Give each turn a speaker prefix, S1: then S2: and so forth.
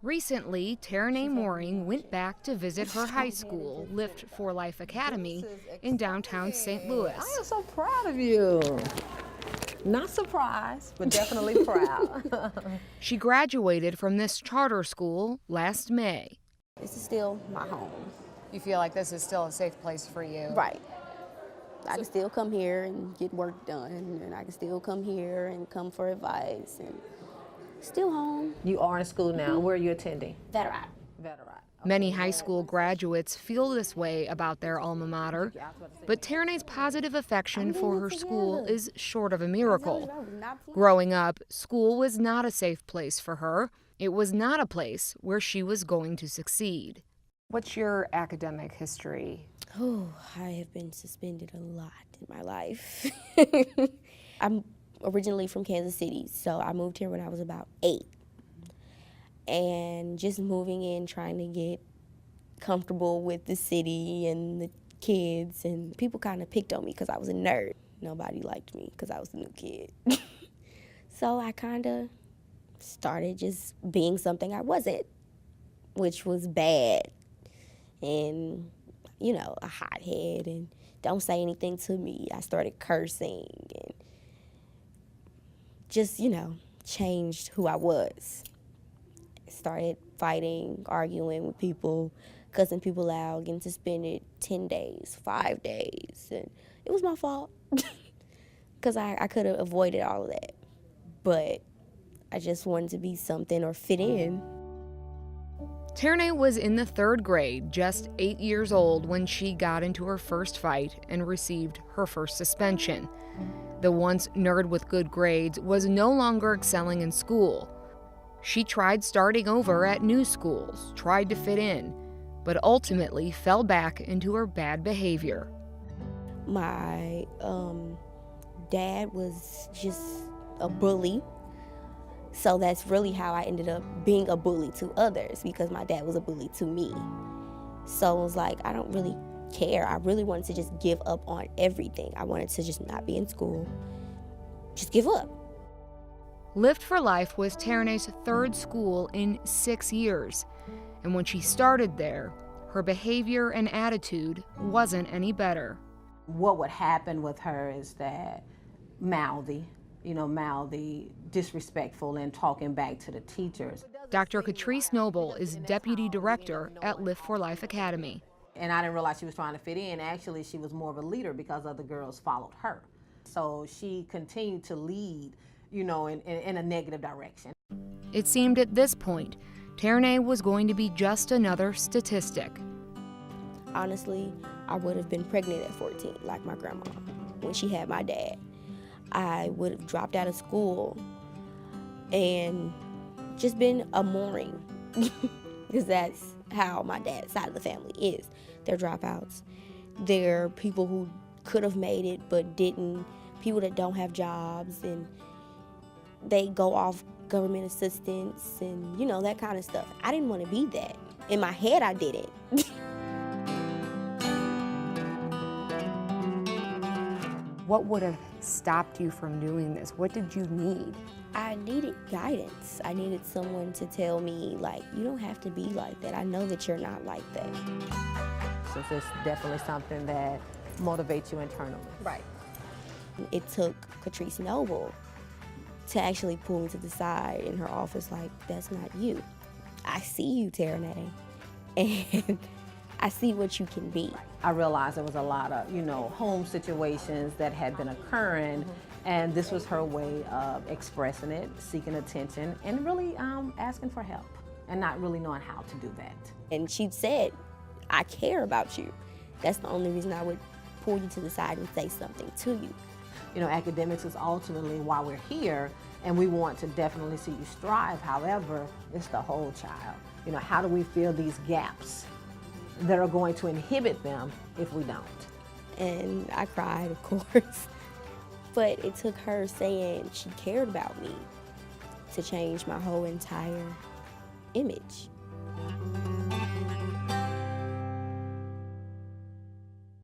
S1: Recently, Terra'Nai Mooring went back to visit her high school, Lift for Life Academy, in downtown St. Louis.
S2: I am so proud of you. Not surprised, but definitely proud.
S1: She graduated from this charter school last May.
S3: This is still my home.
S1: You feel like this is still a safe place for you?
S3: Right. I can still come here and get work done, and I can still come here and come for advice, and still home.
S2: You are in school now. Where are you attending?
S3: Terra'Nai.
S1: Many high school graduates feel this way about their alma mater, but Terra'Nai's positive affection for her school is short of a miracle. Growing up, school was not a safe place for her. It was not a place where she was going to succeed. What's your academic history?
S3: Oh, I have been suspended a lot in my life. I'm originally from Kansas City, so I moved here when I was about 8. And just moving in, trying to get comfortable with the city and the kids, and people kind of picked on me because I was a nerd. Nobody liked me because I was a new kid. So I kind of started just being something I wasn't, which was bad. And, you know, a hothead, and don't say anything to me. I started cursing and just, you know, changed who I was. Started fighting, arguing with people, cussing people out, getting suspended 10 days, 5 days. And it was my fault because I could have avoided all of that. But I just wanted to be something or fit in.
S1: Terra'Nai was in the 3rd grade, just 8 years old, when she got into her first fight and received her first suspension. The once nerd with good grades was no longer excelling in school. She tried starting over at new schools, tried to fit in, but ultimately fell back into her bad behavior.
S3: My dad was just a bully. So that's really how I ended up being a bully to others, because my dad was a bully to me. So it was like, I don't really care. I really wanted to just give up on everything. I wanted to just not be in school, just give up.
S1: Lift for Life was Terra'Nai's 3rd school in 6 years, and when she started there, her behavior and attitude wasn't any better.
S2: What would happen with her is that mouthy, disrespectful, and talking back to the teachers.
S1: Dr. Catrice Noble is deputy director at Lift for Life Academy.
S2: And I didn't realize she was trying to fit in. Actually, she was more of a leader because other girls followed her. So she continued to lead, in a negative direction.
S1: It seemed at this point, Terra'Nai was going to be just another statistic.
S3: Honestly, I would have been pregnant at 14, like my grandma, when she had my dad. I would have dropped out of school and just been a mooring, because that's how my dad's side of the family is. They're dropouts. They're people who could have made it but didn't, people that don't have jobs, and they go off government assistance and, that kind of stuff. I didn't want to be that. In my head, I did it.
S1: What would have stopped you from doing this? What did you need?
S3: I needed guidance. I needed someone to tell me, like, you don't have to be like that. I know that you're not like that.
S2: So it's definitely something that motivates you internally.
S3: Right. It took Catrice Noble to actually pull me to the side in her office, like, that's not you. I see you, Terra'Nai, and I see what you can be.
S2: I realized there was a lot of, home situations that had been occurring, and this was her way of expressing it, seeking attention, and really asking for help, and not really knowing how to do that.
S3: And she said, I care about you. That's the only reason I would pull you to the side and say something to you.
S2: Academics is ultimately why we're here, and we want to definitely see you strive. However, it's the whole child. How do we fill these gaps that are going to inhibit them if we don't?
S3: And I cried, of course. But it took her saying she cared about me to change my whole entire image.